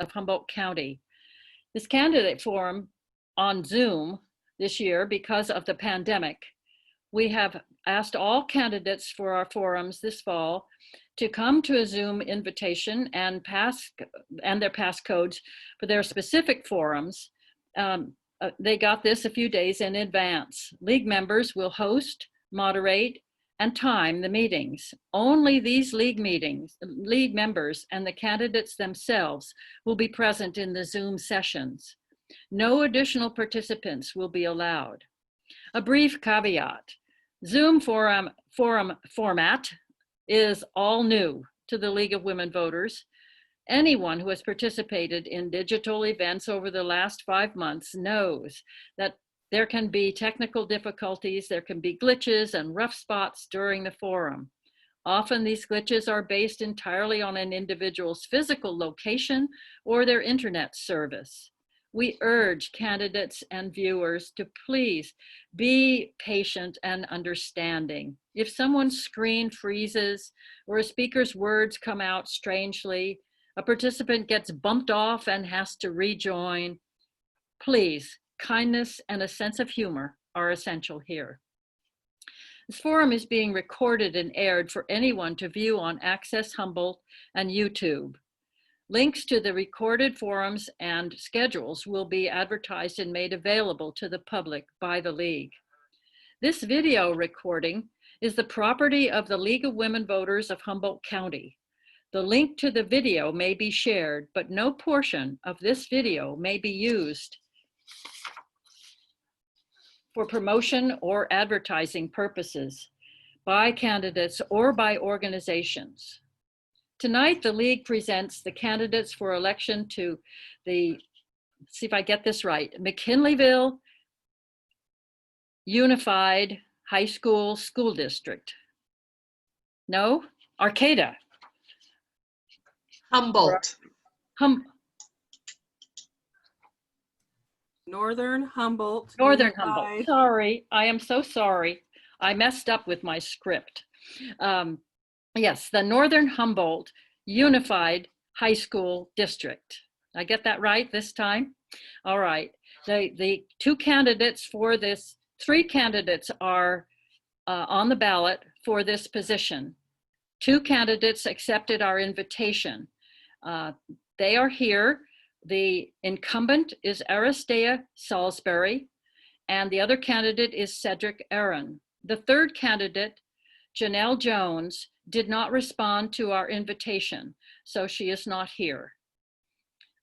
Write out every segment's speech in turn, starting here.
of Humboldt County. This candidate forum on Zoom this year because of the pandemic. We have asked all candidates for our forums this fall to come to a Zoom invitation and their passcodes for their specific forums. They got this a few days in advance. League members will host, moderate, and time the meetings. Only these league members and the candidates themselves will be present in the Zoom sessions. No additional participants will be allowed. A brief caveat: Zoom forum format is all new to the League of Women Voters. Anyone who has participated in digital events over the last 5 months knows that there can be technical difficulties, there can be glitches and rough spots during the forum. Often these glitches are based entirely on an individual's physical location or their internet service. We urge candidates and viewers to please be patient and understanding. If someone's screen freezes or a speaker's words come out strangely, a participant gets bumped off and has to rejoin, please, kindness and a sense of humor are essential here. This forum is being recorded and aired for anyone to view on Access Humboldt and YouTube. Links to the recorded forums and schedules will be advertised and made available to the public by the League. This video recording is the property of the League of Women Voters of Humboldt County. The link to the video may be shared, but no portion of this video may be used for promotion or advertising purposes by candidates or by organizations. Tonight, the League presents the candidates for election to the, see if I get this right, Mckinleyville Unified High School School District. No, Arcata. Humboldt. Northern Humboldt. Northern Humboldt. Sorry, I am so sorry. I messed up with my script. Yes, the Northern Humboldt Unified High School District. I get that right this time? All right. The two candidates for this, 3 candidates are on the ballot for this position. 2 candidates accepted our invitation. They are here. The incumbent is Aristea Saulsbury, and the other candidate is Cedric Aaron. The 3rd candidate, Janelle Jones, did not respond to our invitation, so she is not here.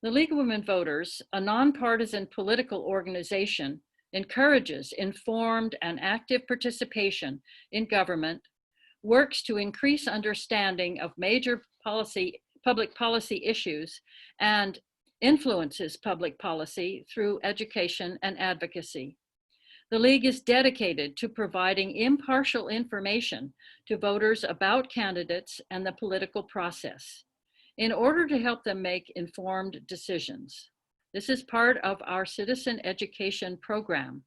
The League of Women Voters, a nonpartisan political organization, encourages informed and active participation in government, works to increase understanding of major public policy issues, and influences public policy through education and advocacy. The League is dedicated to providing impartial information to voters about candidates and the political process in order to help them make informed decisions. This is part of our citizen education program.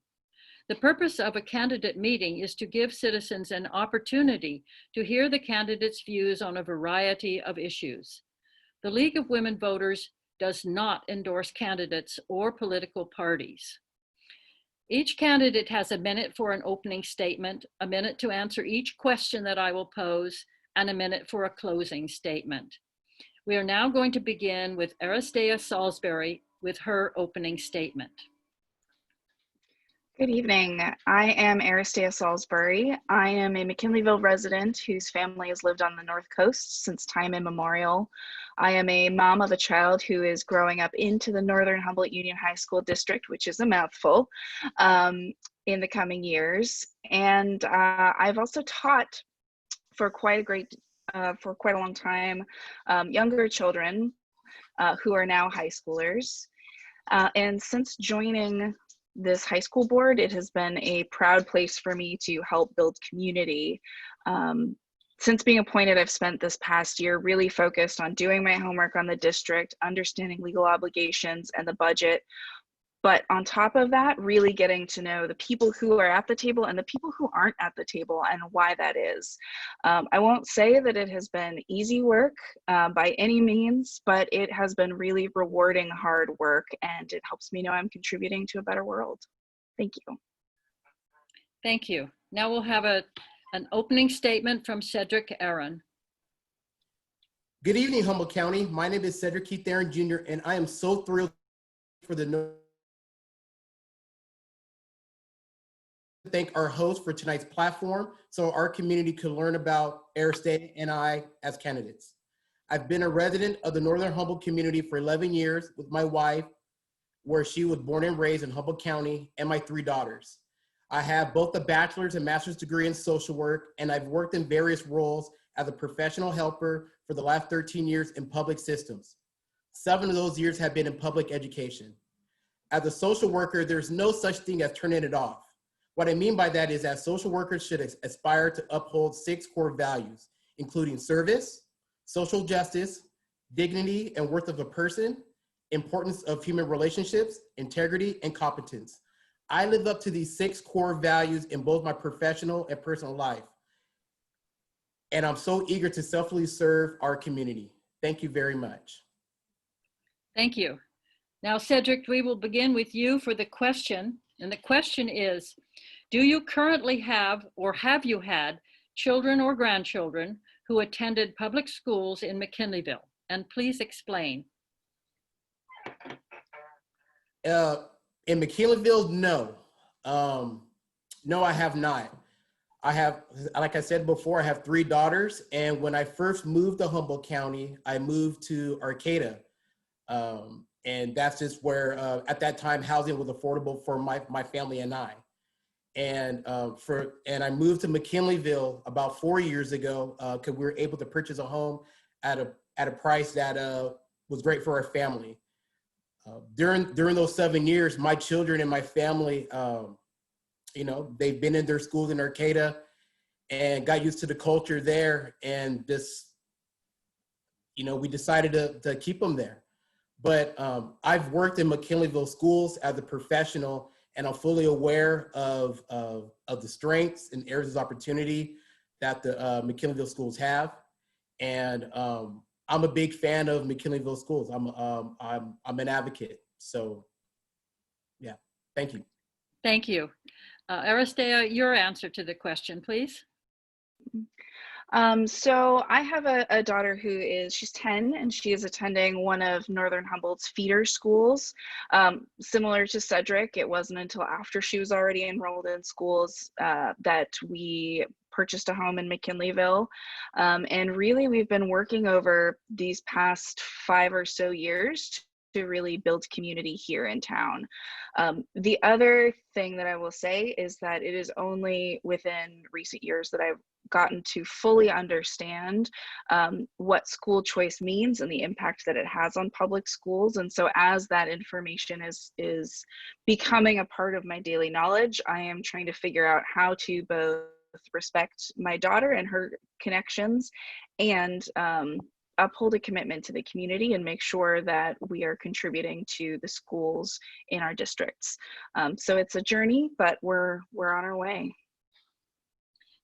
The purpose of a candidate meeting is to give citizens an opportunity to hear the candidates' views on a variety of issues. The League of Women Voters does not endorse candidates or political parties. Each candidate has a minute for an opening statement, a minute to answer each question that I will pose, and a minute for a closing statement. We are now going to begin with Aristea Saulsbury with her opening statement. Good evening. I am Aristea Saulsbury. I am a Mckinleyville resident whose family has lived on the North Coast since time immemorial. I am a mom of a child who is growing up into the Northern Humboldt Union High School District, which is a mouthful, in the coming years. And I've also taught for quite a long time younger children who are now high schoolers. And since joining this high school board, it has been a proud place for me to help build community. Since being appointed, I've spent this past year really focused on doing my homework on the district, understanding legal obligations and the budget, But on top of that, really getting to know the people who are at the table and the people who aren't at the table and why that is. I won't say that it has been easy work by any means, but it has been really rewarding hard work, and it helps me know I'm contributing to a better world. Thank you. Thank you. Now we'll have an opening statement from Cedric Aaron. Good evening, Humboldt County. My name is Cedric Aaron Jr., and I am so thrilled for thank our host for tonight's platform so our community could learn about Aristea and I as candidates. I've been a resident of the Northern Humboldt community for 11 years with my wife, where she was born and raised in Humboldt County, and my 3 daughters. I have both a bachelor's and master's degree in social work, and I've worked in various roles as a professional helper for the last 13 years in public systems. 7 of those years have been in public education. As a social worker, there's no such thing as turning it off. What I mean by that is that social workers should aspire to uphold 6 core values, including service, social justice, dignity and worth of a person, importance of human relationships, integrity, and competence. I live up to these 6 core values in both my professional and personal life. And I'm so eager to selflessly serve our community. Thank you very much. Thank you. Now, Cedric, we will begin with you for the question. And the question is, do you currently have, or have you had, children or grandchildren who attended public schools in McKinleyville? And please explain. In McKinleyville, no. No, I have not. I have, like I said before, I have 3 daughters. And when I first moved to Humboldt County, I moved to Arcata. And that's just where, at that time, housing was affordable for my family and I. And I moved to McKinleyville about 4 years ago because we were able to purchase a home at a price that was great for our family. During those 7 years, my children and my family, they've been in their schools in Arcata and got used to the culture there, and this, we decided to keep them there. But I've worked in McKinleyville schools as a professional, and I'm fully aware of the strengths and areas of opportunity that the McKinleyville schools have. And I'm a big fan of McKinleyville schools. I'm an advocate. So yeah, thank you. Thank you. Aristea, your answer to the question, please. So I have a daughter she's 10, and she is attending one of Northern Humboldt's feeder schools. Similar to Cedric, it wasn't until after she was already enrolled in schools that we purchased a home in McKinleyville. And really, we've been working over these past 5 or so years to really build community here in town. The other thing that I will say is that it is only within recent years that I've gotten to fully understand what school choice means and the impact that it has on public schools. And so as that information is becoming a part of my daily knowledge, I am trying to figure out how to both respect my daughter and her connections and uphold a commitment to the community and make sure that we are contributing to the schools in our districts. So it's a journey, but we're on our way.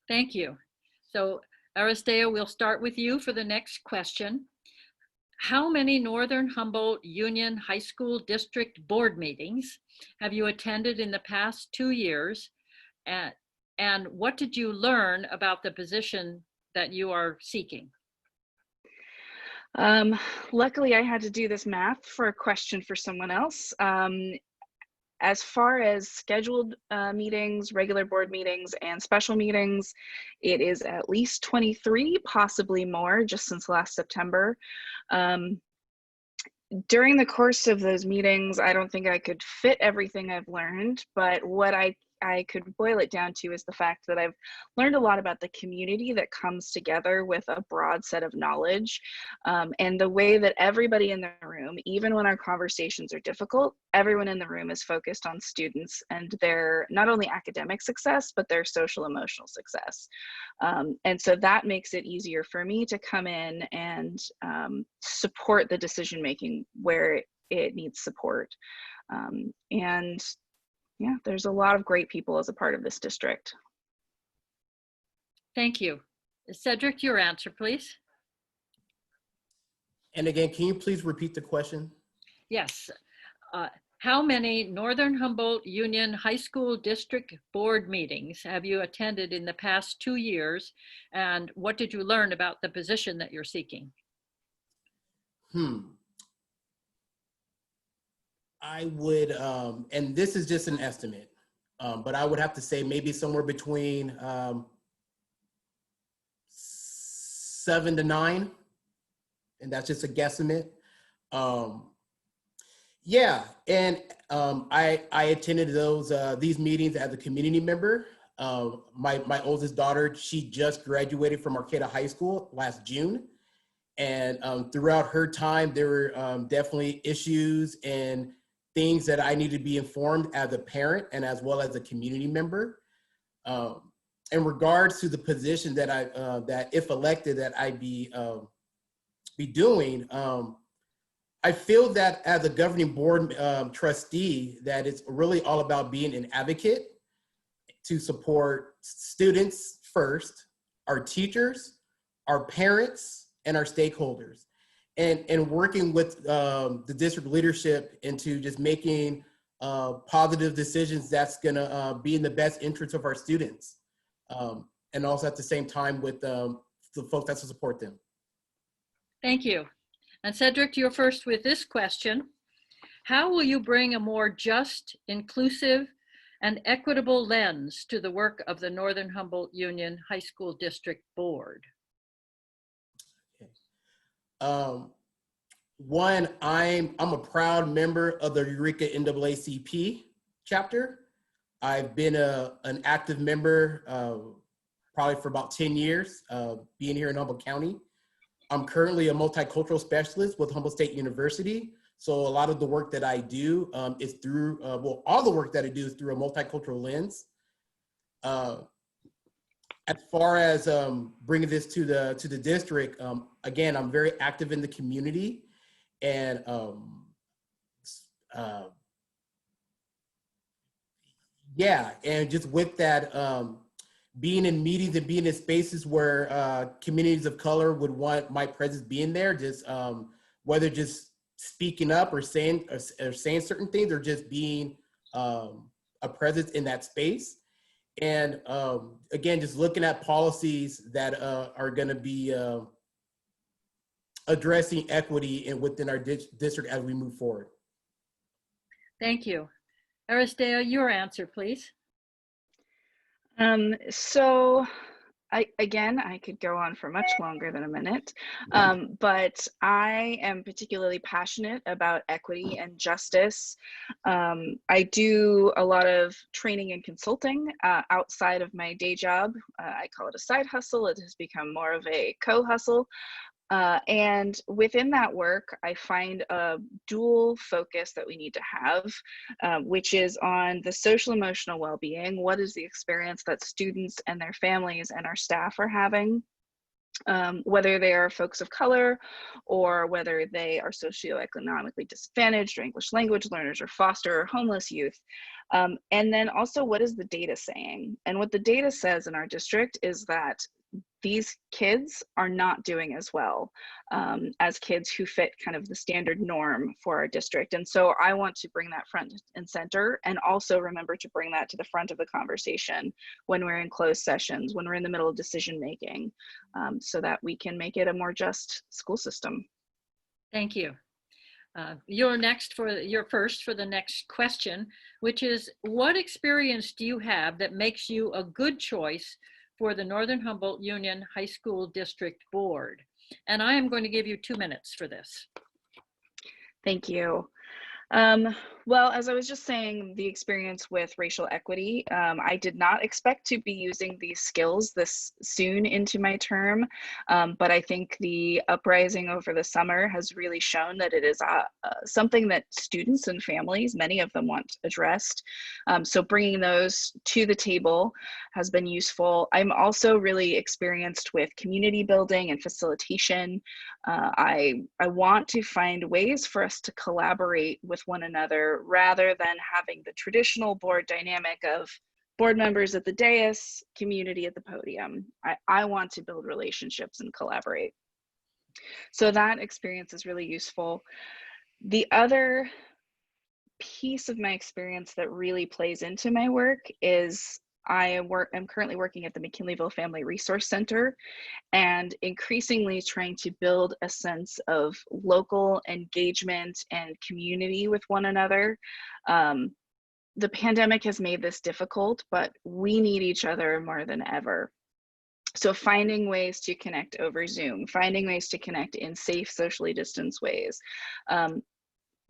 Thank you. So Aristea, we'll start with you for the next question. How many Northern Humboldt Union High School District Board meetings have you attended in the past 2 years? And what did you learn about the position that you are seeking? Luckily, I had to do this math for a question for someone else. As far as scheduled meetings, regular board meetings, and special meetings, it is at least 23, possibly more, just since last September. During the course of those meetings, I don't think I could fit everything I've learned, but what I could boil it down to is the fact that I've learned a lot about the community that comes together with a broad set of knowledge, and the way that everybody in the room, even when our conversations are difficult, everyone in the room is focused on students and their not only academic success, but their social emotional success. And so that makes it easier for me to come in and support the decision making where it needs support. And yeah, there's a lot of great people as a part of this district. Thank you. Cedric, your answer, please. And again, can you please repeat the question? Yes. How many Northern Humboldt Union High School District Board meetings have you attended in the past 2 years? And what did you learn about the position that you're seeking? I would, and this is just an estimate, but I would have to say maybe somewhere between 7 to 9, and that's just a guesstimate. Yeah, and I attended these meetings as a community member. My oldest daughter, she just graduated from Arcata High School last June. And throughout her time, there were definitely issues and things that I needed to be informed as a parent and as well as a community member. In regards to the position that that if elected, that I'd be doing, I feel that as a governing board trustee, that it's really all about being an advocate to support students first, our teachers, our parents, and our stakeholders, and working with the district leadership into just making positive decisions that's gonna be in the best interest of our students. And also at the same time with the folks that support them. Thank you. And Cedric, you're first with this question. How will you bring a more just, inclusive, and equitable lens to the work of the Northern Humboldt Union High School District Board? One, I'm a proud member of the Eureka NAACP chapter. I've been an active member probably for about 10 years, being here in Humboldt County. I'm currently a multicultural specialist with Humboldt State University. So a lot of the work that I do is through, well, all the work that I do is through a multicultural lens. As far as bringing this to the district, again, I'm very active in the community, and yeah, and just with that, being in meetings and being in spaces where communities of color would want my presence being there, just whether just speaking up or saying certain things, or just being a presence in that space. And again, just looking at policies that are going to be addressing equity within our district as we move forward. Thank you. Aristea, your answer, please. So I could go on for much longer than a minute, but I am particularly passionate about equity and justice. I do a lot of training and consulting outside of my day job. I call it a side hustle. It has become more of a co-hustle. And within that work, I find a dual focus that we need to have, which is on the social emotional well-being. What is the experience that students and their families and our staff are having? Whether they are folks of color or whether they are socioeconomically disadvantaged or English language learners or foster or homeless youth. And then also, what is the data saying? And what the data says in our district is that these kids are not doing as well as kids who fit kind of the standard norm for our district. And so I want to bring that front and center, and also remember to bring that to the front of the conversation when we're in closed sessions, when we're in the middle of decision making, so that we can make it a more just school system. Thank you. You're first for the next question, which is, what experience do you have that makes you a good choice for the Northern Humboldt Union High School District Board? And I am going to give you 2 minutes for this. Thank you. Well, as I was just saying, the experience with racial equity, I did not expect to be using these skills this soon into my term, but I think the uprising over the summer has really shown that it is something that students and families, many of them, want addressed. So bringing those to the table has been useful. I'm also really experienced with community building and facilitation. I want to find ways for us to collaborate with one another rather than having the traditional board dynamic of board members at the dais, community at the podium. I want to build relationships and collaborate. So that experience is really useful. The other piece of my experience that really plays into my work is I'm currently working at the Mckinleyville Family Resource Center and increasingly trying to build a sense of local engagement and community with one another. The pandemic has made this difficult, but we need each other more than ever. So finding ways to connect over Zoom, finding ways to connect in safe, socially distanced ways,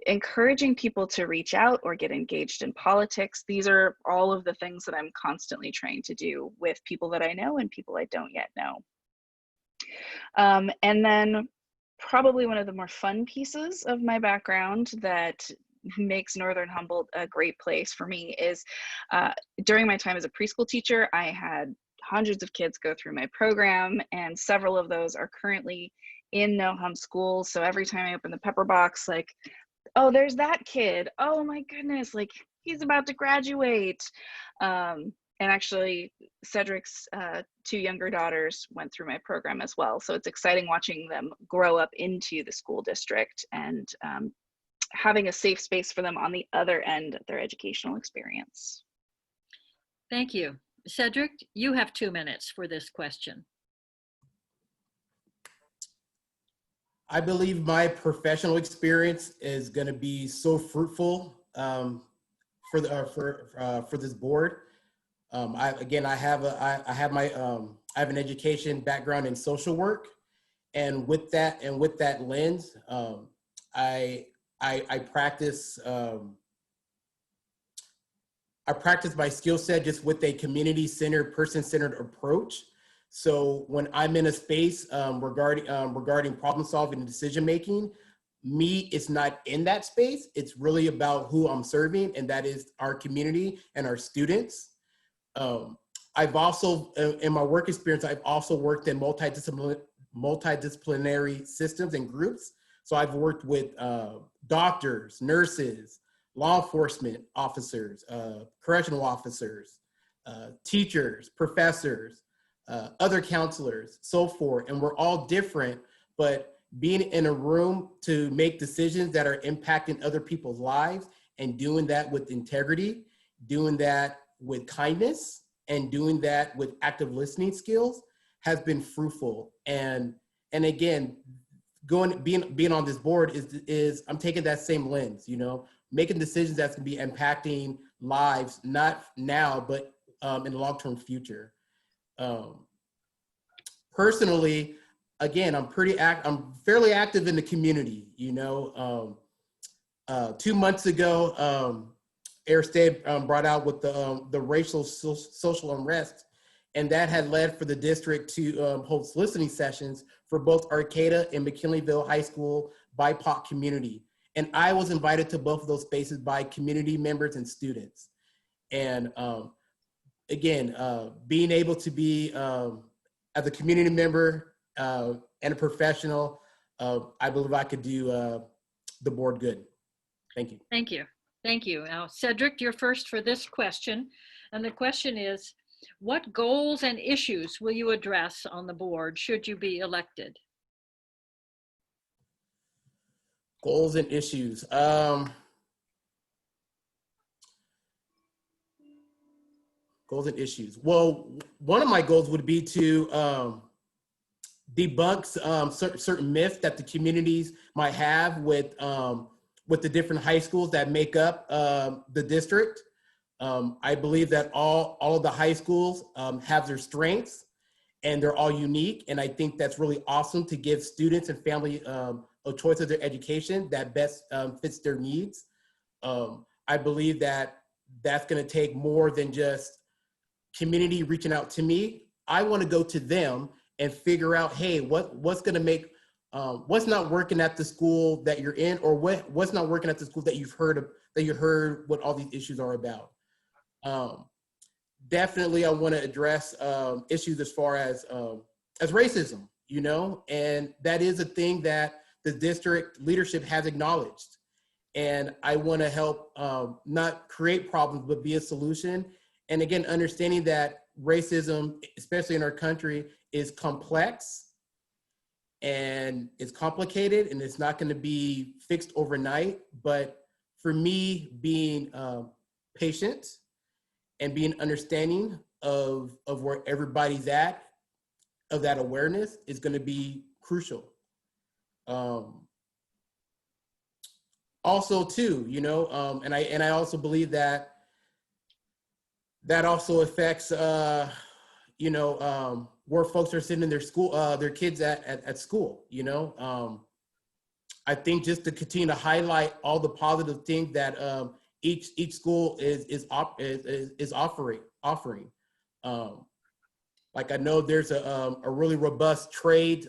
encouraging people to reach out or get engaged in politics. These are all of the things that I'm constantly trying to do with people that I know and people I don't yet know. And then probably one of the more fun pieces of my background that makes Northern Humboldt a great place for me is during my time as a preschool teacher, I had hundreds of kids go through my program, and several of those are currently in no-hum schools. So every time I open the pepper box, like, oh, there's that kid. Oh my goodness, like he's about to graduate. And actually, Cedric's two younger daughters went through my program as well. So it's exciting watching them grow up into the school district and having a safe space for them on the other end of their educational experience. Thank you. Cedric, you have 2 minutes for this question. I believe my professional experience is going to be so fruitful for this board. I have an education background in social work, and with that lens, I practice my skill set just with a community-centered, person-centered approach. So when I'm in a space regarding problem solving and decision making, me is not in that space. It's really about who I'm serving, and that is our community and our students. I've also, in my work experience, I've also worked in multidisciplinary systems and groups. So I've worked with doctors, nurses, law enforcement officers, correctional officers, teachers, professors, other counselors, so forth. And we're all different, but being in a room to make decisions that are impacting other people's lives and doing that with integrity, doing that with kindness, and doing that with active listening skills has been fruitful. And again, being on this board is I'm taking that same lens, you know, making decisions that's gonna be impacting lives, not now, but in the long-term future. Personally, again, I'm fairly active in the community, you know. 2 months ago, Aristea brought out with the racial social unrest, and that had led for the district to hold listening sessions for both Arcata and McKinleyville High School BIPOC community. And I was invited to both of those spaces by community members and students. And again, being able to be, as a community member and a professional, I believe I could do the board good. Thank you. Thank you. Thank you. Now, Cedric, you're first for this question. And the question is, what goals and issues will you address on the board should you be elected? Goals and issues. Goals and issues. Well, one of my goals would be to debunk certain myths that the communities might have with the different high schools that make up the district. I believe that all of the high schools have their strengths and they're all unique. And I think that's really awesome to give students and family a choice of their education that best fits their needs. I believe that that's going to take more than just community reaching out to me. I want to go to them and figure out, hey, what's going to make, what's not working at the school that you're in, or what's not working at the school that you heard what all these issues are about. Definitely, I want to address issues as far as racism, you know, and that is a thing that the district leadership has acknowledged. And I want to help not create problems, but be a solution. And again, understanding that racism, especially in our country, is complex and it's complicated and it's not going to be fixed overnight. But for me, being patient and being understanding of where everybody's at, of that awareness, is going to be crucial. Also too, you know, and I also believe that also affects, you know, where folks are sending their kids at school, you know. I think just to continue to highlight all the positive things that each school is offering. Like I know there's a really robust trade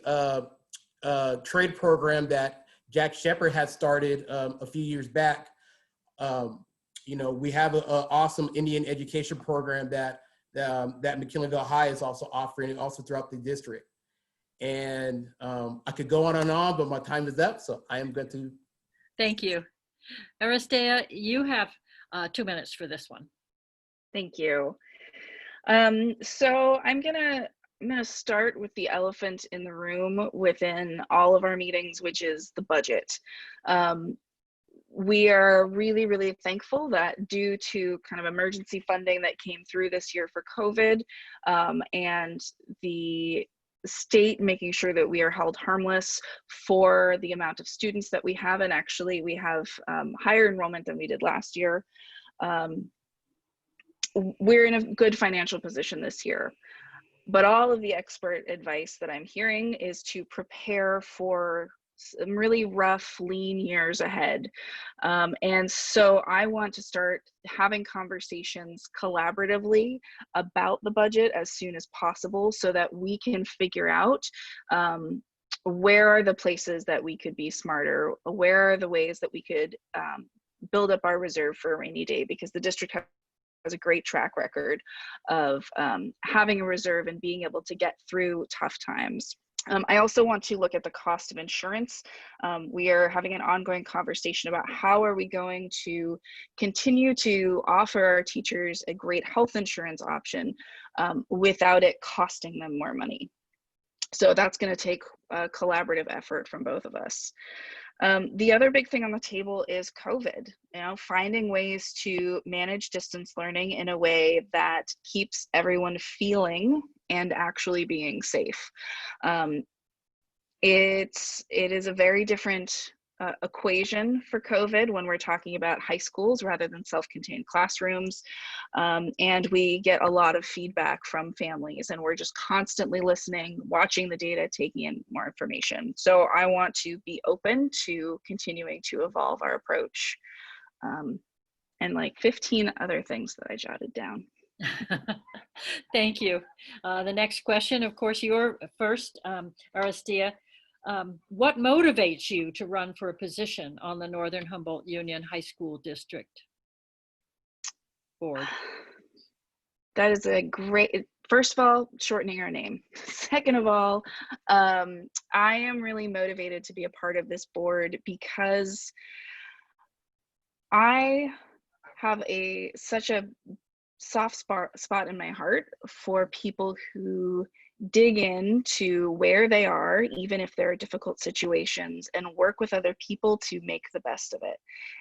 program that Jack Shepard had started a few years back. You know, we have an awesome Indian education program that Mckinleyville High is also offering, also throughout the district. And I could go on and on, but my time is up, so I am going to. Thank you. Aristea, you have 2 minutes for this one. Thank you. So I'm gonna start with the elephant in the room within all of our meetings, which is the budget. We are really, really thankful that due to kind of emergency funding that came through this year for COVID, and the state making sure that we are held harmless for the amount of students that we have, and actually we have higher enrollment than we did last year. We're in a good financial position this year, but all of the expert advice that I'm hearing is to prepare for some really rough, lean years ahead. And so I want to start having conversations collaboratively about the budget as soon as possible so that we can figure out where are the places that we could be smarter, where are the ways that we could build up our reserve for a rainy day, because the district has a great track record of having a reserve and being able to get through tough times. I also want to look at the cost of insurance. We are having an ongoing conversation about how are we going to continue to offer our teachers a great health insurance option without it costing them more money. So that's going to take a collaborative effort from both of us. The other big thing on the table is COVID, you know, finding ways to manage distance learning in a way that keeps everyone feeling and actually being safe. It is a very different equation for COVID when we're talking about high schools rather than self-contained classrooms. And we get a lot of feedback from families, and we're just constantly listening, watching the data, taking in more information. So I want to be open to continuing to evolve our approach. And like 15 other things that I jotted down. Thank you. The next question, of course, you're first, Aristea. What motivates you to run for a position on the Northern Humboldt Union High School District Board? That is a great, first of all, shortening our name. Second of all, I am really motivated to be a part of this board because I have such a soft spot in my heart for people who dig into where they are, even if there are difficult situations, and work with other people to make the best of it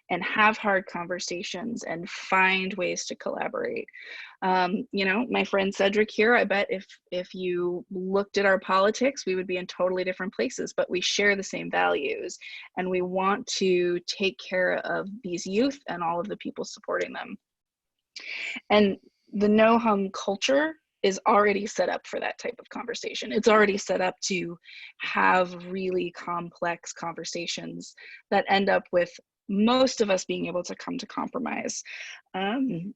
and have hard conversations and find ways to collaborate. You know, my friend Cedric here, I bet if you looked at our politics, we would be in totally different places, but we share the same values, and we want to take care of these youth and all of the people supporting them. And the No Hum culture is already set up for that type of conversation. It's already set up to have really complex conversations that end up with most of us being able to come to compromise. And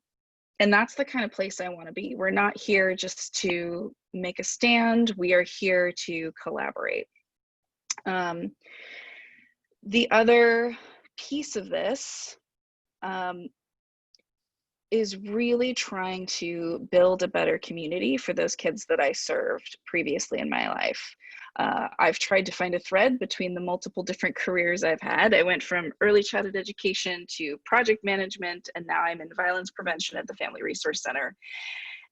that's the kind of place I want to be. We're not here just to make a stand. We are here to collaborate. The other piece of this is really trying to build a better community for those kids that I served previously in my life. I've tried to find a thread between the multiple different careers I've had. I went from early childhood education to project management, and now I'm in violence prevention at the Family Resource Center.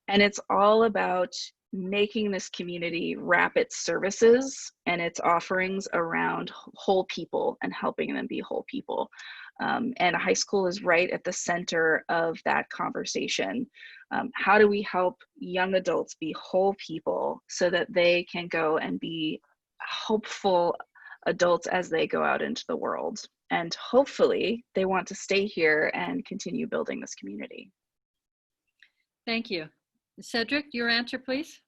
And it's all about making this community wrap its services and its offerings around whole people and helping them be whole people. And high school is right at the center of that conversation. How do we help young adults be whole people so that they can go and be hopeful adults as they go out into the world? And hopefully they want to stay here and continue building this community. Thank you. Cedric, your answer, please.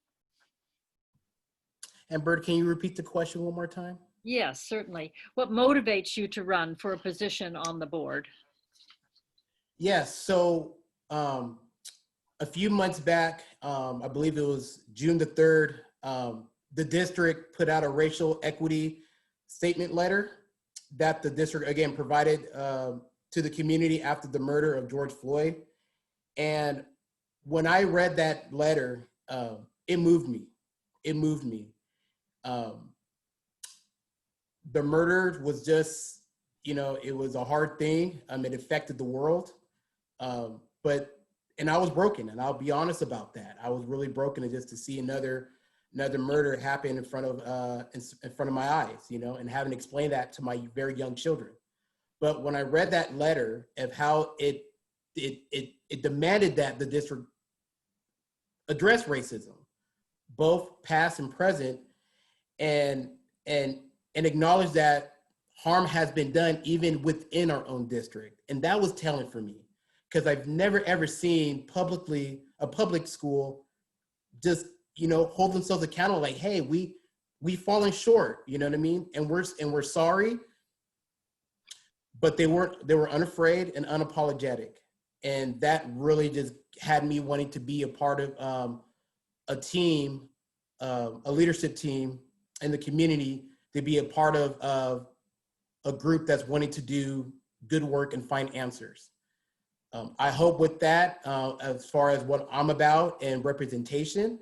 And Bert, can you repeat the question one more time? Yes, certainly. What motivates you to run for a position on the board? Yes, so a few months back, I believe it was June the 3rd, the district put out a racial equity statement letter that the district, again, provided to the community after the murder of George Floyd. And when I read that letter, it moved me. It moved me. The murder was just, it was a hard thing. It affected the world. And I was broken, and I'll be honest about that. I was really broken just to see another murder happen in front of my eyes, and having to explain that to my very young children. But when I read that letter of how it demanded that the district address racism, both past and present, and acknowledge that harm has been done even within our own district. And that was telling for me, because I've never ever seen a public school just, hold themselves accountable, like, hey, we've fallen short, you know what I mean? And we're sorry, but they were unafraid and unapologetic. And that really just had me wanting to be a part of a team, a leadership team in the community, to be a part of a group that's wanting to do good work and find answers. I hope with that, as far as what I'm about and representation,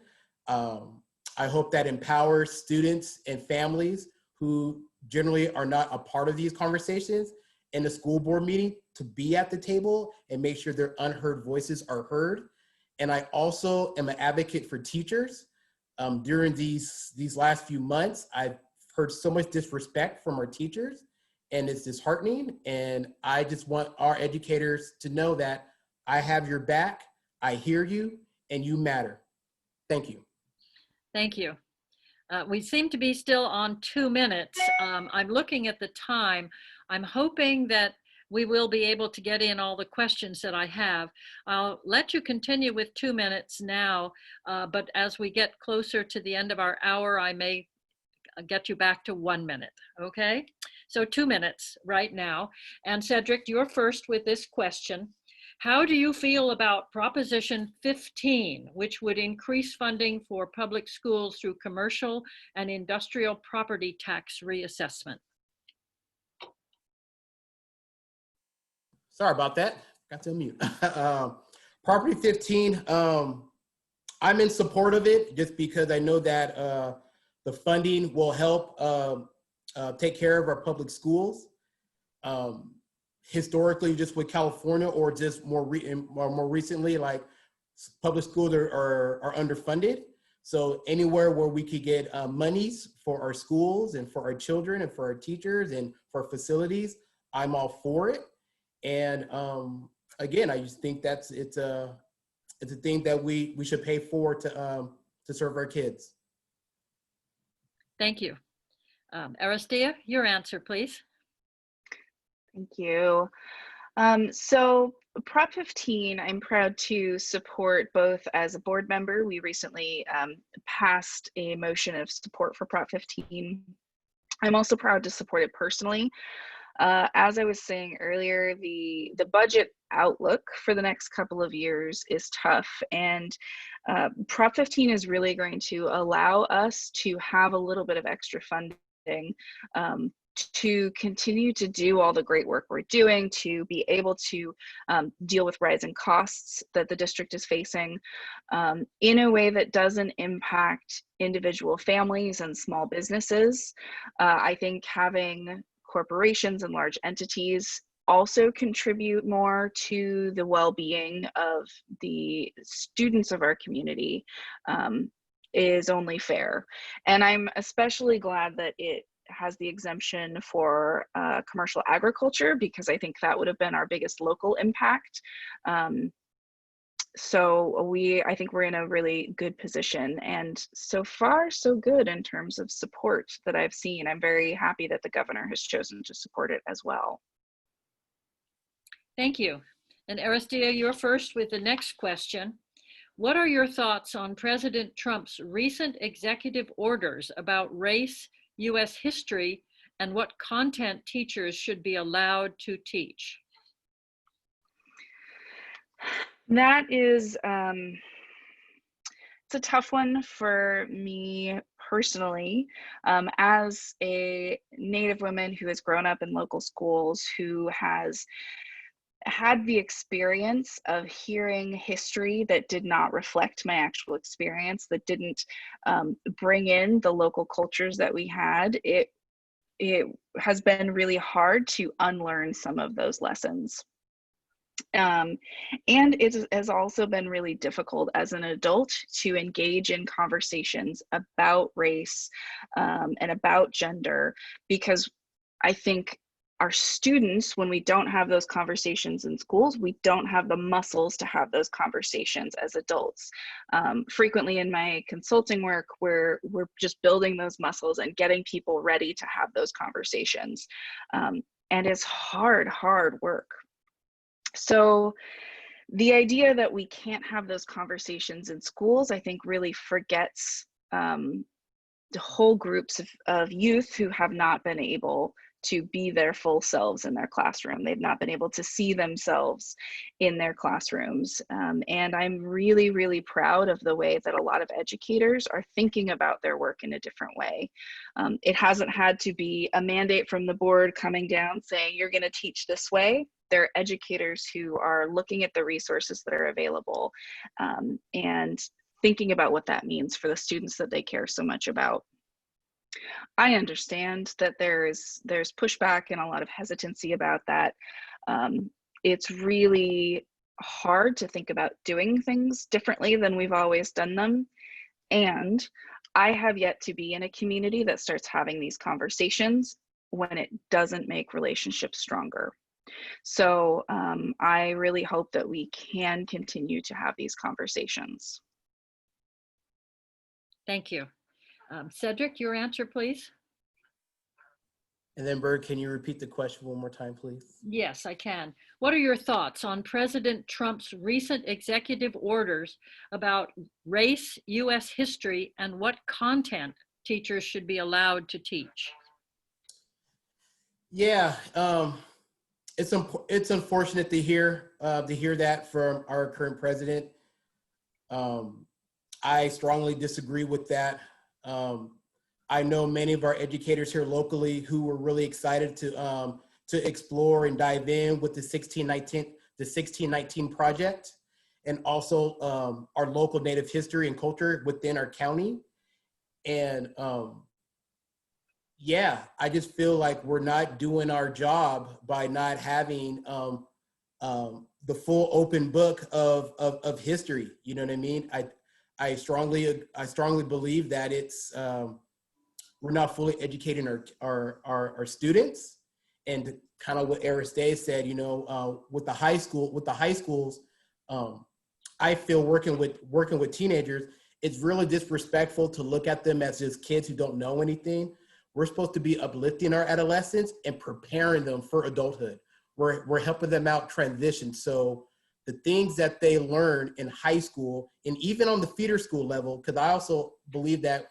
I hope that empowers students and families who generally are not a part of these conversations in the school board meeting to be at the table and make sure their unheard voices are heard. And I also am an advocate for teachers. During these last few months, I've heard so much disrespect from our teachers, and it's disheartening. And I just want our educators to know that I have your back, I hear you, and you matter. Thank you. Thank you. We seem to be still on 2 minutes. I'm looking at the time. I'm hoping that we will be able to get in all the questions that I have. I'll let you continue with 2 minutes now, but as we get closer to the end of our hour, I may get you back to 1 minute, okay? So 2 minutes right now. And Cedric, you're first with this question. How do you feel about Proposition 15, which would increase funding for public schools through commercial and industrial property tax reassessment? Sorry about that, got to unmute. Property 15, I'm in support of it just because I know that the funding will help take care of our public schools. Historically, just with California, or just more recently, like public schools are underfunded. So anywhere where we could get monies for our schools and for our children and for our teachers and for facilities, I'm all for it. And again, I just think it's a thing that we should pay for to serve our kids. Thank you. Aristea, your answer, please. Thank you. So Prop 15, I'm proud to support both as a board member. We recently passed a motion of support for Prop 15. I'm also proud to support it personally. As I was saying earlier, the budget outlook for the next couple of years is tough, and Prop 15 is really going to allow us to have a little bit of extra funding to continue to do all the great work we're doing, to be able to deal with rising costs that the district is facing in a way that doesn't impact individual families and small businesses. I think having corporations and large entities also contribute more to the well-being of the students of our community is only fair. And I'm especially glad that it has the exemption for commercial agriculture, because I think that would have been our biggest local impact. So I think we're in a really good position, and so far so good in terms of support that I've seen. I'm very happy that the governor has chosen to support it as well. Thank you. And Aristea, you're first with the next question. What are your thoughts on President Trump's recent executive orders about race, U.S. history, and what content teachers should be allowed to teach? That is, it's a tough one for me personally, as a Native woman who has grown up in local schools, who has had the experience of hearing history that did not reflect my actual experience, that didn't bring in the local cultures that we had. It has been really hard to unlearn some of those lessons. And it has also been really difficult as an adult to engage in conversations about race and about gender, because I think our students, when we don't have those conversations in schools, we don't have the muscles to have those conversations as adults. Frequently in my consulting work, we're just building those muscles and getting people ready to have those conversations. And it's hard work. So the idea that we can't have those conversations in schools, I think, really forgets the whole groups of youth who have not been able to be their full selves in their classroom. They've not been able to see themselves in their classrooms. And I'm really, really proud of the way that a lot of educators are thinking about their work in a different way. It hasn't had to be a mandate from the board coming down saying, you're gonna teach this way. They're educators who are looking at the resources that are available and thinking about what that means for the students that they care so much about. I understand that there's pushback and a lot of hesitancy about that. It's really hard to think about doing things differently than we've always done them. And I have yet to be in a community that starts having these conversations when it doesn't make relationships stronger. So I really hope that we can continue to have these conversations. Thank you. Cedric, your answer, please. And then Bird, can you repeat the question one more time, please? Yes, I can. What are your thoughts on President Trump's recent executive orders about race, U.S. history, and what content teachers should be allowed to teach? Yeah, it's unfortunate to hear that from our current president. I strongly disagree with that. I know many of our educators here locally who were really excited to explore and dive in with the 1619 project, and also our local Native history and culture within our county. And yeah, I just feel like we're not doing our job by not having the full open book of history. You know what I mean? I strongly believe that it's we're not fully educating our students, and kind of what Aristea said, you know, with the high schools, I feel working with teenagers, it's really disrespectful to look at them as just kids who don't know anything. We're supposed to be uplifting our adolescents and preparing them for adulthood. We're helping them out transition. So the things that they learn in high school and even on the feeder school level, because I also believe that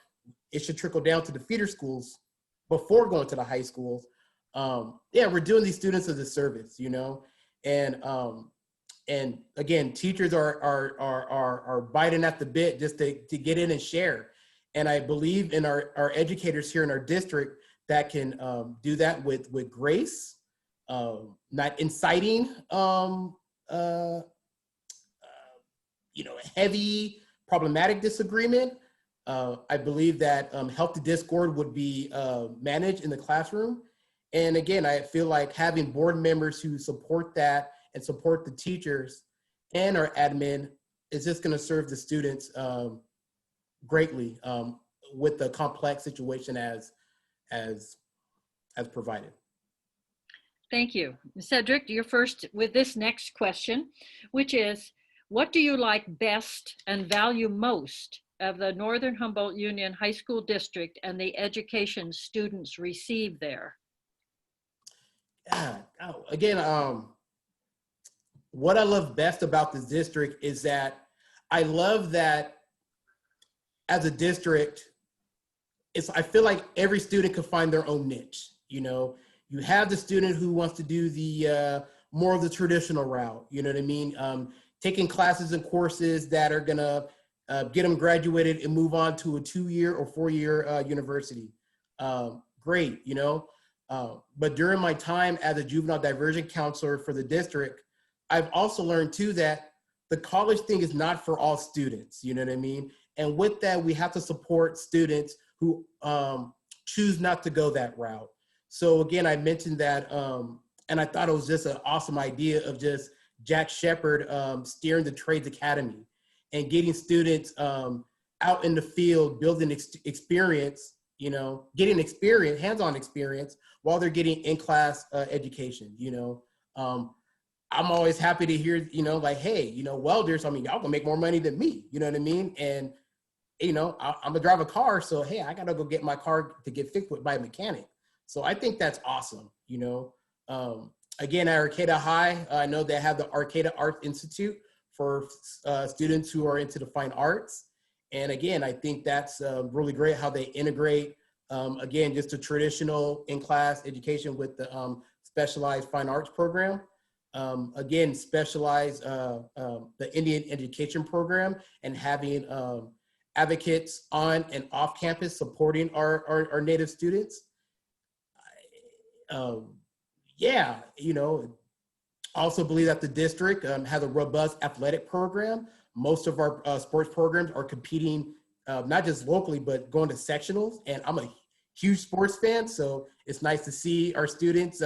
it should trickle down to the feeder schools before going to the high schools. yeah, we're doing these students a disservice, you know, and again, teachers are biting at the bit just to get in and share. And I believe in our educators here in our district that can do that with grace, not inciting, you know, heavy problematic disagreement. I believe that healthy discord would be managed in the classroom. And again, I feel like having board members who support that and support the teachers and our admin is just going to serve the students greatly with the complex situation as provided. Thank you. Cedric, you're first with this next question, which is, what do you like best and value most of the Northern Humboldt Union High School District and the education students receive there? Yeah, again, what I love best about this district is that I love that as a district, I feel like every student can find their own niche. You know, you have the student who wants to do the more of the traditional route, you know what I mean? Taking classes and courses that are gonna get them graduated and move on to a 2-year or 4-year university. Great, you know? But during my time as a juvenile diversion counselor for the district, I've also learned too that the college thing is not for all students, you know what I mean? And with that, we have to support students who choose not to go that route. So again, I mentioned that, and I thought it was just an awesome idea of just Jack Shepard steering the Trades Academy and getting students out in the field, building experience, you know, getting experience, hands-on experience while they're getting in-class education, you know. I'm always happy to hear, you know, like, hey, you know, welders, I mean, y'all gonna make more money than me, you know what I mean? And, you know, I'm gonna drive a car, so hey, I gotta go get my car to get fixed by a mechanic. So I think that's awesome, you know. Again, at Arcata High, I know they have the Arcata Art Institute for students who are into the fine arts. And again, I think that's really great how they integrate, again, just a traditional in-class education with the specialized fine arts program. Again, specialized the Indian education program and having advocates on and off campus supporting our Native students. Yeah, you know, also believe that the district has a robust athletic program. Most of our sports programs are competing not just locally, but going to sectionals. And I'm a huge sports fan, so it's nice to see our students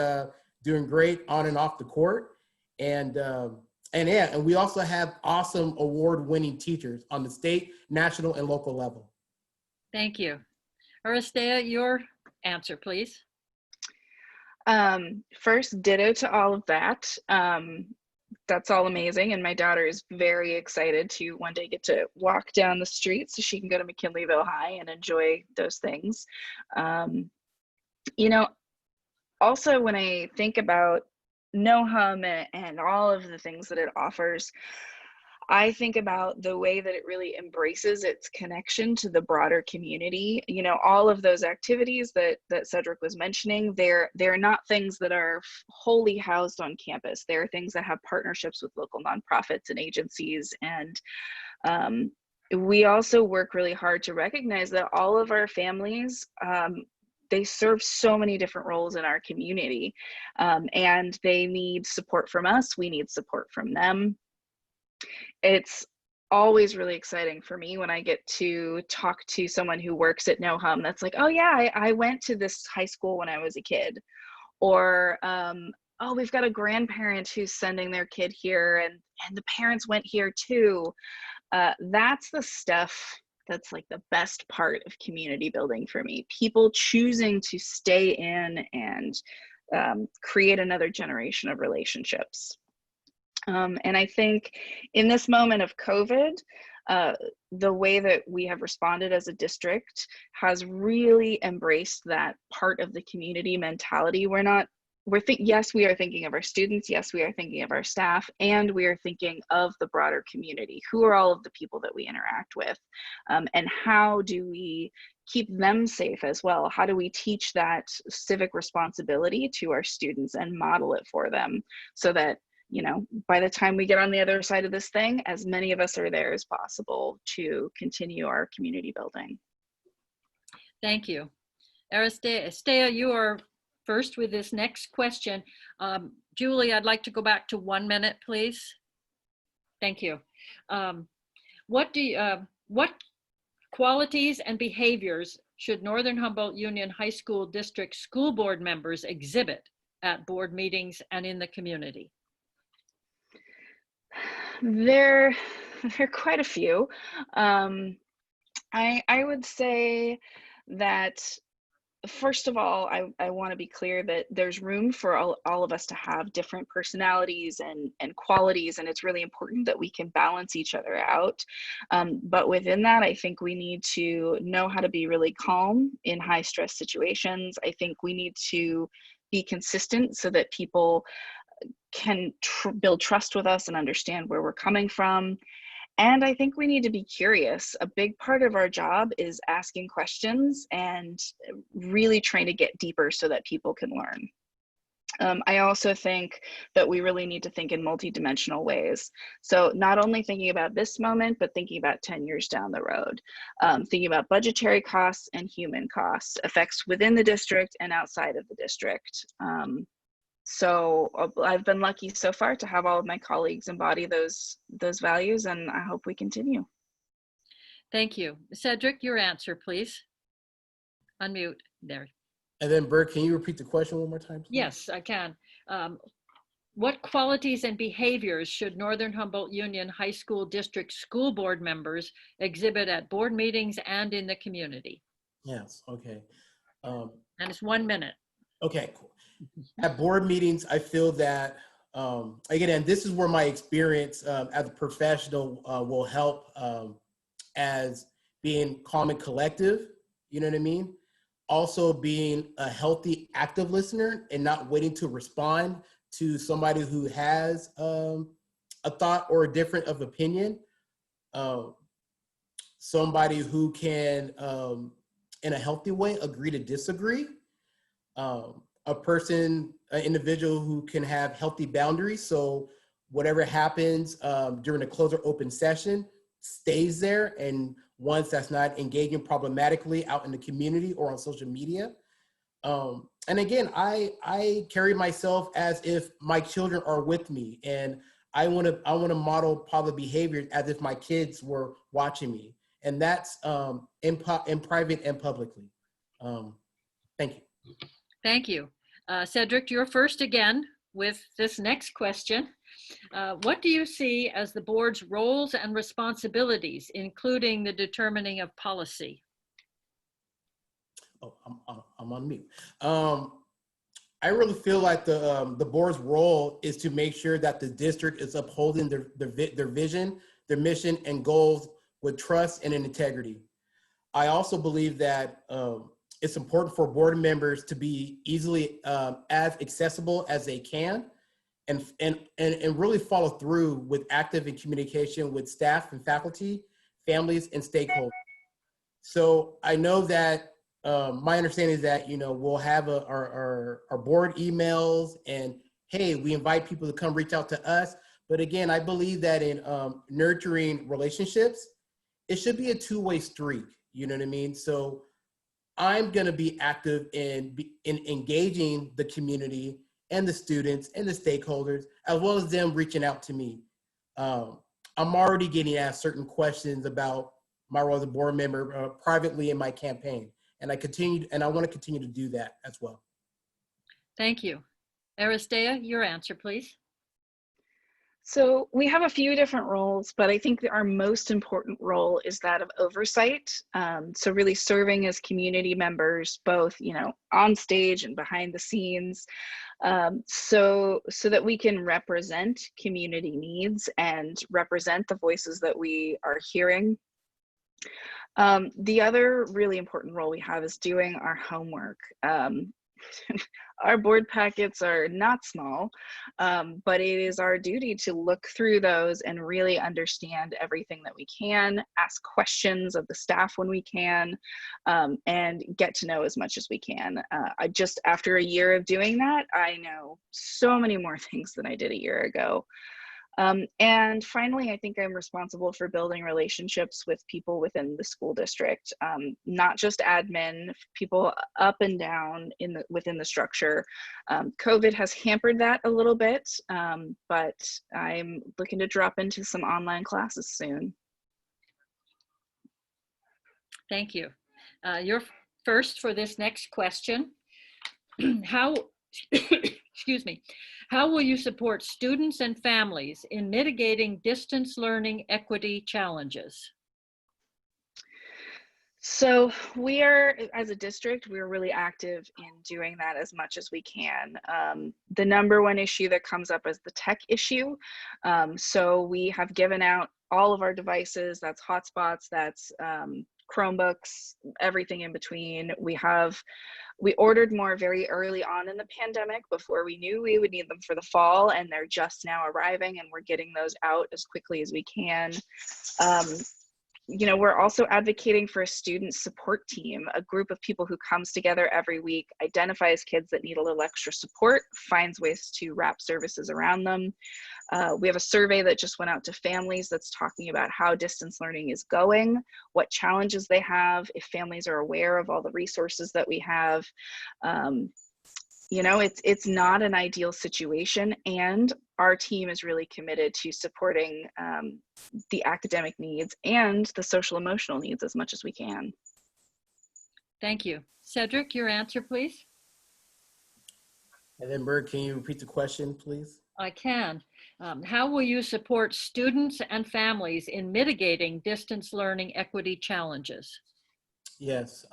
doing great on and off the court. And yeah, and we also have awesome award-winning teachers on the state, national, and local level. Thank you. Aristea, your answer, please. First, ditto to all of that. That's all amazing. And my daughter is very excited to one day get to walk down the street so she can go to McKinleyville High and enjoy those things. You know, also when I think about NoHum and all of the things that it offers, I think about the way that it really embraces its connection to the broader community. You know, all of those activities that Cedric was mentioning, they're not things that are wholly housed on campus. They're things that have partnerships with local nonprofits and agencies. And we also work really hard to recognize that all of our families, they serve so many different roles in our community, and they need support from us. We need support from them. It's always really exciting for me when I get to talk to someone who works at NoHum that's like, oh yeah, I went to this high school when I was a kid. Or, oh, we've got a grandparent who's sending their kid here and the parents went here too. That's the stuff that's like the best part of community building for me. People choosing to stay in and create another generation of relationships. And I think in this moment of COVID, the way that we have responded as a district has really embraced that part of the community mentality. We're not yes, we are thinking of our students. Yes, we are thinking of our staff, and we are thinking of the broader community. Who are all of the people that we interact with? And how do we keep them safe as well? How do we teach that civic responsibility to our students and model it for them so that, you know, by the time we get on the other side of this thing, as many of us are there as possible to continue our community building? Thank you. Aristea, you are first with this next question. Julie, I'd like to go back to 1 minute, please. Thank you. What qualities and behaviors should Northern Humboldt Union High School District school board members exhibit at board meetings and in the community? There are quite a few. I would say that, first of all, I want to be clear that there's room for all of us to have different personalities and qualities, and it's really important that we can balance each other out. But within that, I think we need to know how to be really calm in high stress situations. I think we need to be consistent so that people can build trust with us and understand where we're coming from. And I think we need to be curious. A big part of our job is asking questions and really trying to get deeper so that people can learn. I also think that we really need to think in multidimensional ways. So not only thinking about this moment, but thinking about 10 years down the road, thinking about budgetary costs and human costs, effects within the district and outside of the district. So I've been lucky so far to have all of my colleagues embody those values, and I hope we continue. Thank you. Cedric, your answer, please. Unmute there. And then Bert, can you repeat the question one more time, please? Yes, I can. What qualities and behaviors should Northern Humboldt Union High School District school board members exhibit at board meetings and in the community? Yes, okay. And it's 1 minute. Okay, cool. At board meetings, I feel that, again, and this is where my experience as a professional will help as being calm and collective, you know what I mean? Also being a healthy, active listener and not waiting to respond to somebody who has a thought or a different of opinion. Somebody who can, in a healthy way, agree to disagree. An individual who can have healthy boundaries. So whatever happens during a closed or open session stays there. And once that's not engaging problematically out in the community or on social media. And again, I carry myself as if my children are with me, and I want to model positive behaviors as if my kids were watching me. And that's in private and publicly. Thank you. Thank you. Cedric, you're first again with this next question. What do you see as the board's roles and responsibilities, including the determining of policy? Oh, I'm on mute. I really feel like the board's role is to make sure that the district is upholding their vision, their mission, and goals with trust and integrity. I also believe that it's important for board members to be easily as accessible as they can, and really follow through with active and communication with staff and faculty, families, and stakeholders. So I know that my understanding is that, you know, we'll have our board emails, and hey, we invite people to come reach out to us. But again, I believe that in nurturing relationships, it should be a two-way street. You know what I mean? So I'm going to be active in engaging the community and the students and the stakeholders, as well as them reaching out to me. I'm already getting asked certain questions about my role as a board member privately in my campaign. And I want to continue to do that as well. Thank you. Aristea, your answer, please. So we have a few different roles, but I think that our most important role is that of oversight. So really serving as community members, both, you know, on stage and behind the scenes, so that we can represent community needs and represent the voices that we are hearing. The other really important role we have is doing our homework. our board packets are not small, but it is our duty to look through those and really understand everything that we can, ask questions of the staff when we can, and get to know as much as we can. I just, after a year of doing that, I know so many more things than I did a year ago. And finally, I think I'm responsible for building relationships with people within the school district, not just admin, people up and down within the structure. COVID has hampered that a little bit, but I'm looking to drop into some online classes soon. Thank you. You're first for this next question. How, excuse me, how will you support students and families in mitigating distance learning equity challenges? So we are, as a district, we're really active in doing that as much as we can. The number one issue that comes up is the tech issue. So we have given out all of our devices, that's hotspots, that's Chromebooks, everything in between. We ordered more very early on in the pandemic before we knew we would need them for the fall, and they're just now arriving, and we're getting those out as quickly as we can. You know, we're also advocating for a student support team, a group of people who comes together every week, identifies kids that need a little extra support, finds ways to wrap services around them. We have a survey that just went out to families that's talking about how distance learning is going, what challenges they have, if families are aware of all the resources that we have. You know, it's not an ideal situation, and our team is really committed to supporting the academic needs and the social emotional needs as much as we can. Thank you. Cedric, your answer, please. And then Bird, can you repeat the question, please? I can. How will you support students and families in mitigating distance learning equity challenges? Yes.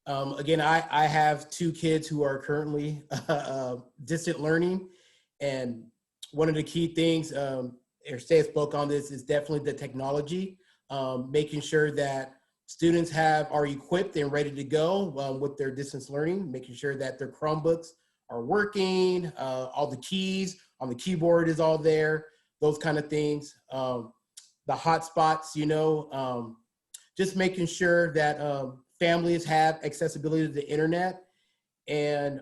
Again, I have two kids who are currently distant learning, and one of the key things, Aristea spoke on this, is definitely the technology, making sure that students are equipped and ready to go with their distance learning, making sure that their Chromebooks are working, all the keys on the keyboard is all there, those kind of things. The hotspots, you know, just making sure that families have accessibility to the internet, and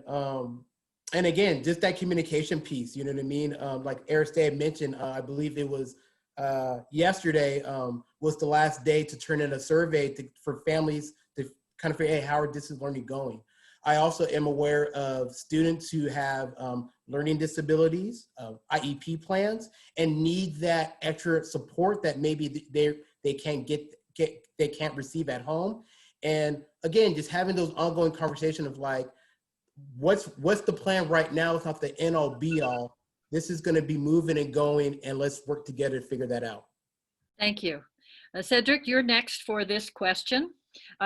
again, just that communication piece, you know what I mean? Like Aristea mentioned, I believe it was yesterday was the last day to turn in a survey for families to kind of figure out, hey, how are distance learning going? I also am aware of students who have learning disabilities, IEP plans, and need that extra support that maybe they can't they can't receive at home. And again, just having those ongoing conversations of like, what's the plan right now? It's not the end all be all. This is going to be moving and going, and let's work together to figure that out. Thank you. Cedric, you're next for this question.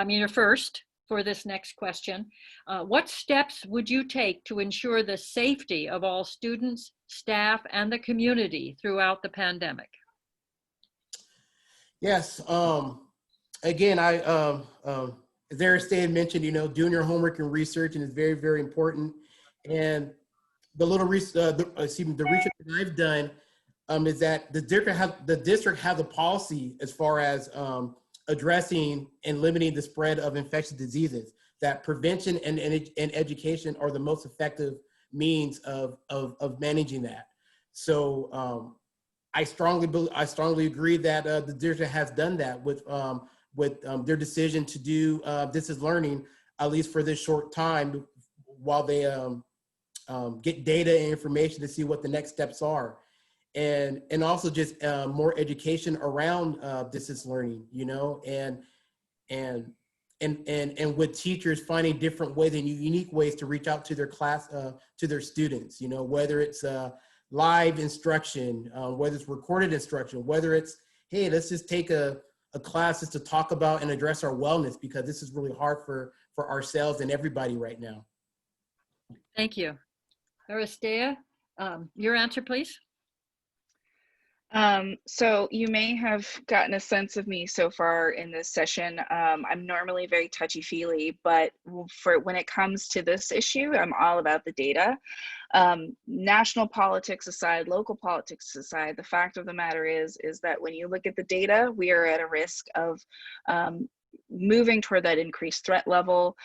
You're first for this next question. What steps would you take to ensure the safety of all students, staff, and the community throughout the pandemic? Yes. Again, as Aristea mentioned, you know, doing your homework and research is very, very important. And the little the research that I've done is that the district has a policy as far as addressing and limiting the spread of infectious diseases. That prevention and education are the most effective means of managing that. So I strongly agree that the district has done that with their decision to do distance learning, at least for this short time, while they get data and information to see what the next steps are, and also just more education around distance learning, you know, and with teachers finding different ways and unique ways to reach out to their class, to their students, you know, whether it's live instruction, whether it's recorded instruction, whether it's, hey, let's just take a class just to talk about and address our wellness, because this is really hard for ourselves and everybody right now. Thank you. Aristea, your answer, please. So you may have gotten a sense of me so far in this session. I'm normally very touchy-feely, but for when it comes to this issue, I'm all about the data. National politics aside, local politics aside, the fact of the matter is that when you look at the data, we are at a risk of moving toward that increased threat level.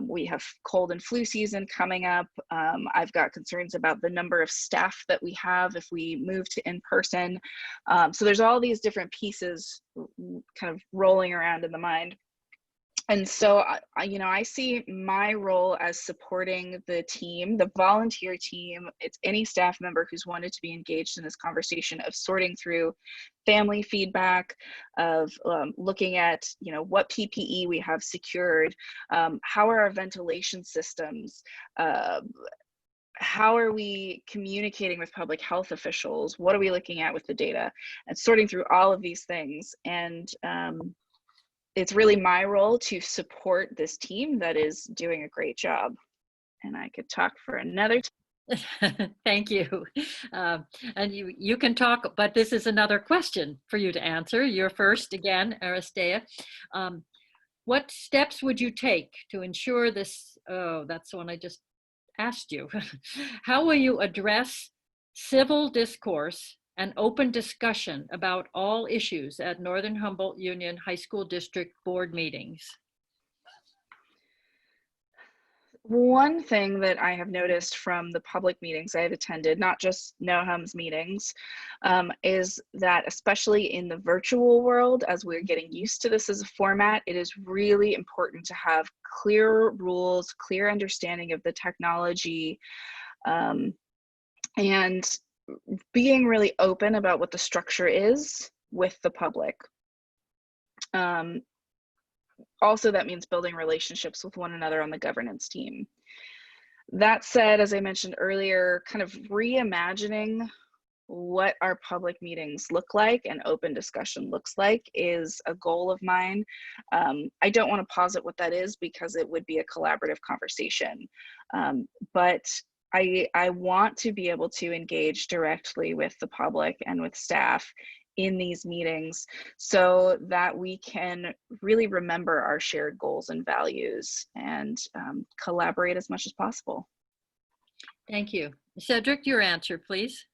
We have cold and flu season coming up. I've got concerns about the number of staff that we have if we move to in-person. So there's all these different pieces kind of rolling around in the mind. And so, I see my role as supporting the team, the volunteer team. It's any staff member who's wanted to be engaged in this conversation of sorting through family feedback, of looking at, what PPE we have secured, how are our ventilation systems, how are we communicating with public health officials, what are we looking at with the data, and sorting through all of these things. And it's really my role to support this team that is doing a great job. And I could talk for another time. Thank you. And you can talk, but this is another question for you to answer. You're first again, Aristea. What steps would you take to ensure this? Oh, that's the one I just asked you. How will you address civil discourse and open discussion about all issues at Northern Humboldt Union High School District Board meetings? One thing that I have noticed from the public meetings I've attended, not just NOHUM's meetings, is that especially in the virtual world, as we're getting used to this as a format, it is really important to have clear rules, clear understanding of the technology, and being really open about what the structure is with the public. Also, that means building relationships with one another on the governance team. That said, as I mentioned earlier, kind of reimagining what our public meetings look like and open discussion looks like is a goal of mine. I don't want to posit what that is because it would be a collaborative conversation, but I want to be able to engage directly with the public and with staff in these meetings so that we can really remember our shared goals and values and collaborate as much as possible. Thank you. Cedric, your answer, please.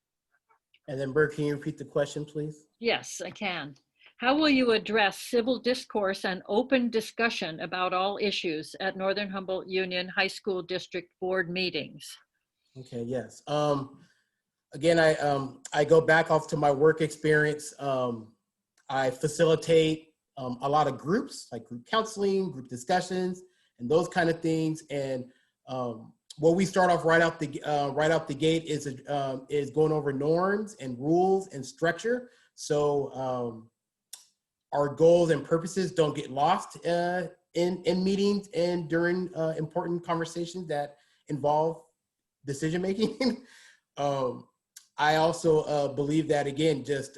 And then Bert, can you repeat the question, please? Yes, I can. How will you address civil discourse and open discussion about all issues at Northern Humboldt Union High School District Board meetings? Okay, yes. Again, I go back off to my work experience. I facilitate a lot of groups, like group counseling, group discussions, and those kind of things. And what we start off right out the gate is going over norms and rules and structure. So our goals and purposes don't get lost in meetings and during important conversations that involve decision making. I also believe that, again, just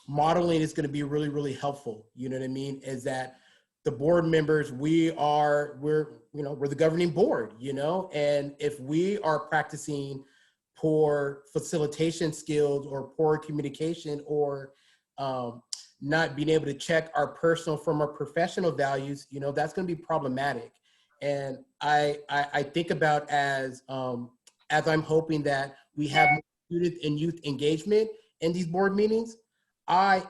modeling is going to be really, really helpful. You know what I mean? Is that the board members, we're the governing board, and if we are practicing poor facilitation skills or poor communication or not being able to check our personal from our professional values, that's going to be problematic. And I think about as I'm hoping that we have more student and youth engagement in these board meetings,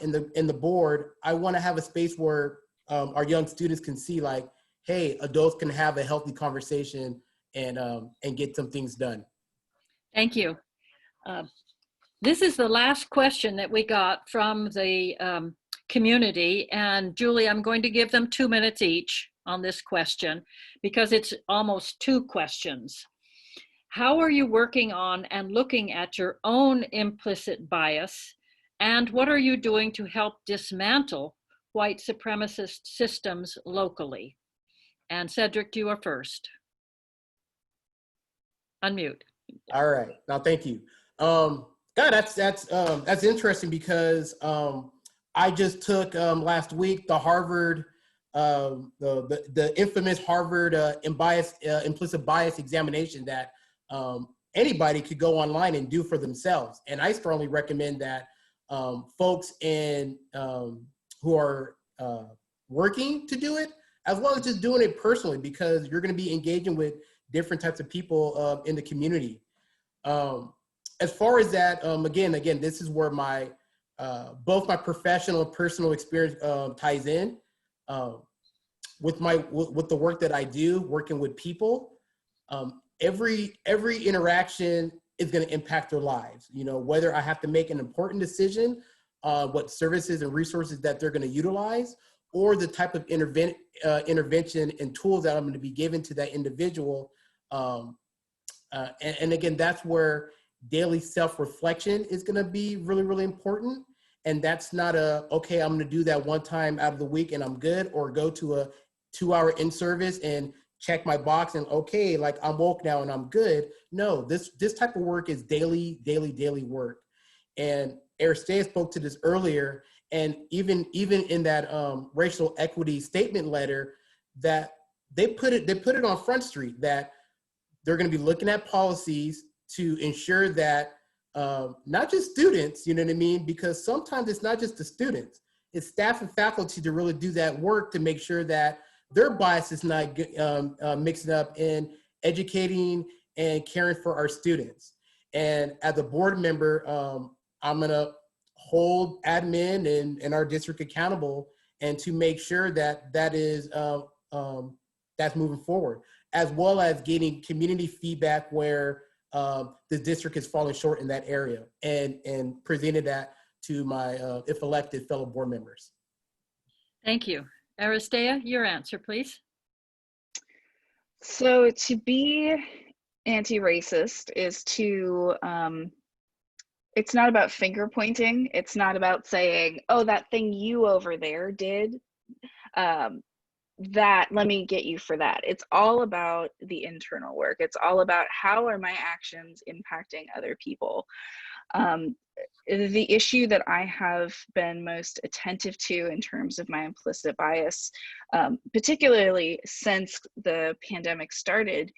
in the board, I want to have a space where our young students can see, like, hey, adults can have a healthy conversation and get some things done. Thank you. This is the last question that we got from the community, and Julie, I'm going to give them 2 minutes each on this question because it's almost 2 questions. How are you working on and looking at your own implicit bias? And what are you doing to help dismantle white supremacist systems locally? And Cedric, you are first. Unmute. All right. Now, thank you. That's interesting because I just took last week the Harvard, the infamous Harvard implicit bias examination that anybody could go online and do for themselves. And I strongly recommend that folks who are working to do it, as well as just doing it personally, because you're going to be engaging with different types of people in the community. As far as that, again, this is where my both my professional and personal experience ties in with the work that I do, working with people. Every interaction is going to impact their lives. You know, whether I have to make an important decision on what services and resources that they're going to utilize, or the type of intervention and tools that I'm going to be given to that individual. And again, that's where daily self-reflection is going to be really, really important. And that's not okay, I'm going to do that one time out of the week and I'm good, or go to a 2-hour in-service and check my box and okay, like I'm woke now and I'm good. No, this type of work is daily work. And Aristea spoke to this earlier, and even in that racial equity statement letter, that they put it on Front Street that they're going to be looking at policies to ensure that not just students, you know what I mean? Because sometimes it's not just the students, it's staff and faculty to really do that work to make sure that their bias is not mixed up in educating and caring for our students. And as a board member, I'm gonna hold admin and our district accountable, and to make sure that that is that's moving forward, as well as getting community feedback where the district is falling short in that area, and presented that to my, if elected, fellow board members. Thank you. Aristea, your answer, please. So to be anti-racist is to, it's not about finger pointing. It's not about saying, oh, that thing you over there did, that, let me get you for that. It's all about the internal work. It's all about how are my actions impacting other people. The issue that I have been most attentive to in terms of my implicit bias, particularly since the pandemic started,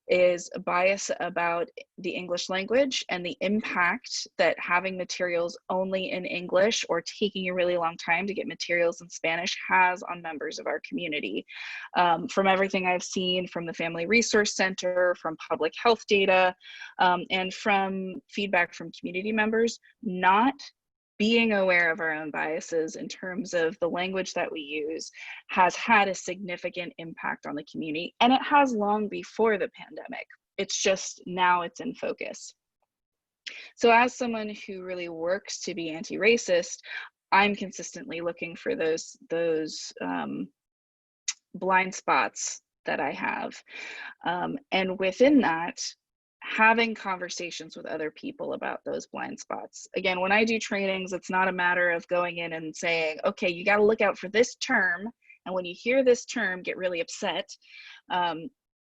is a bias about the English language and the impact that having materials only in English or taking a really long time to get materials in Spanish has on members of our community. From everything I've seen from the Family Resource Center, from public health data, and from feedback from community members, not being aware of our own biases in terms of the language that we use has had a significant impact on the community, and it has long before the pandemic. It's just now it's in focus. So as someone who really works to be anti-racist, I'm consistently looking for those blind spots that I have. And within that, having conversations with other people about those blind spots. Again, when I do trainings, it's not a matter of going in and saying, okay, you got to look out for this term, and when you hear this term, get really upset.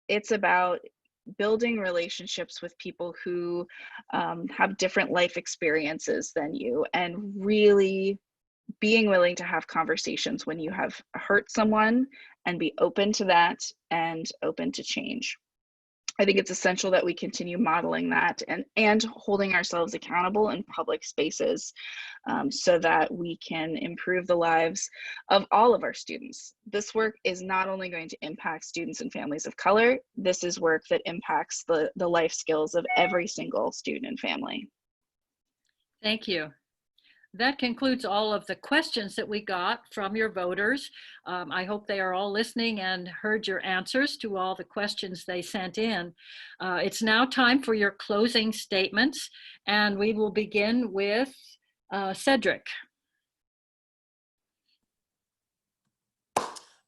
It's about building relationships with people who have different life experiences than you, and really being willing to have conversations when you have hurt someone, and be open to that and open to change. I think it's essential that we continue modeling that and holding ourselves accountable in public spaces, so that we can improve the lives of all of our students. This work is not only going to impact students and families of color, this is work that impacts the life skills of every single student and family. Thank you. That concludes all of the questions that we got from your voters. I hope they are all listening and heard your answers to all the questions they sent in. It's now time for your closing statements, and we will begin with Cedric.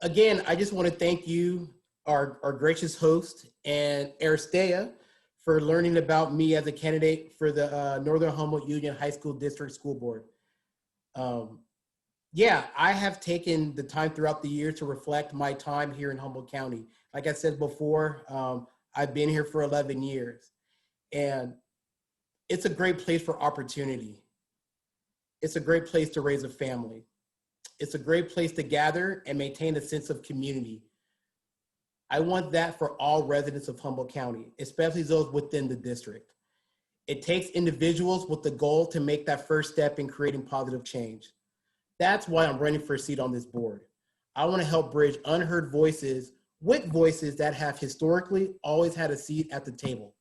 Again, I just want to thank you, our gracious host, and Aristea, for learning about me as a candidate for the Northern Humboldt Union High School District School Board. Yeah, I have taken the time throughout the year to reflect my time here in Humboldt County. Like I said before, I've been here for 11 years, and it's a great place for opportunity. It's a great place to raise a family. It's a great place to gather and maintain a sense of community. I want that for all residents of Humboldt County, especially those within the district. It takes individuals with the goal to make that first step in creating positive change. That's why I'm running for a seat on this board. I want to help bridge unheard voices with voices that have historically always had a seat at the table.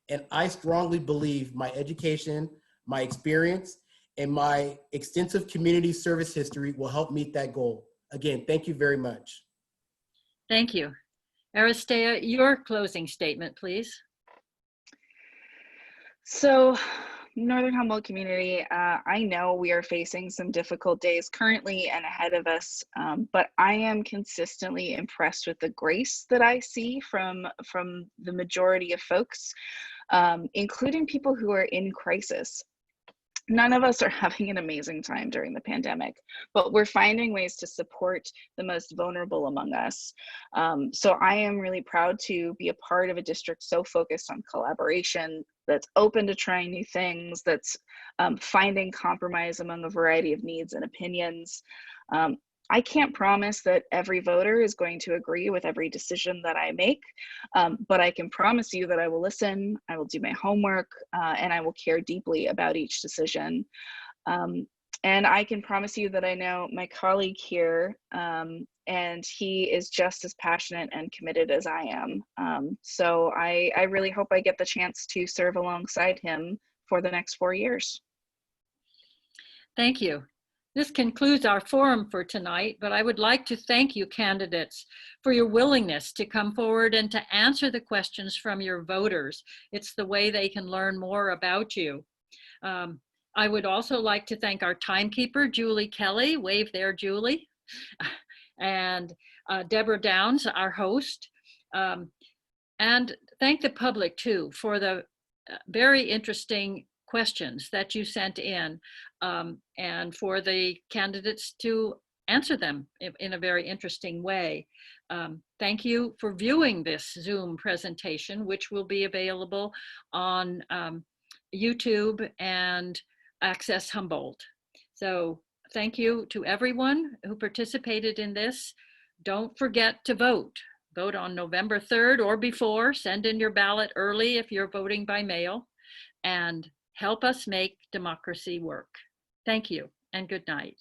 And I strongly believe my education, my experience, and my extensive community service history will help meet that goal. Again, thank you very much. Thank you. Aristea, your closing statement, please. So, Northern Humboldt community, I know we are facing some difficult days currently and ahead of us, but I am consistently impressed with the grace that I see from the majority of folks, including people who are in crisis. None of us are having an amazing time during the pandemic, but we're finding ways to support the most vulnerable among us. So I am really proud to be a part of a district so focused on collaboration, that's open to trying new things, that's finding compromise among a variety of needs and opinions. I can't promise that every voter is going to agree with every decision that I make, but I can promise you that I will listen, I will do my homework, and I will care deeply about each decision. And I can promise you that I know my colleague here, and he is just as passionate and committed as I am. So I really hope I get the chance to serve alongside him for the next 4 years. Thank you. This concludes our forum for tonight, but I would like to thank you candidates for your willingness to come forward and to answer the questions from your voters. It's the way they can learn more about you. I would also like to thank our timekeeper, Julie Kelly, wave there, Julie, and Deborah Downs, our host, and thank the public too for the very interesting questions that you sent in, and for the candidates to answer them in a very interesting way. Thank you for viewing this Zoom presentation, which will be available on YouTube and Access Humboldt. So thank you to everyone who participated in this. Don't forget to vote. Vote on November 3rd or before. Send in your ballot early if you're voting by mail, and help us make democracy work. Thank you and good night.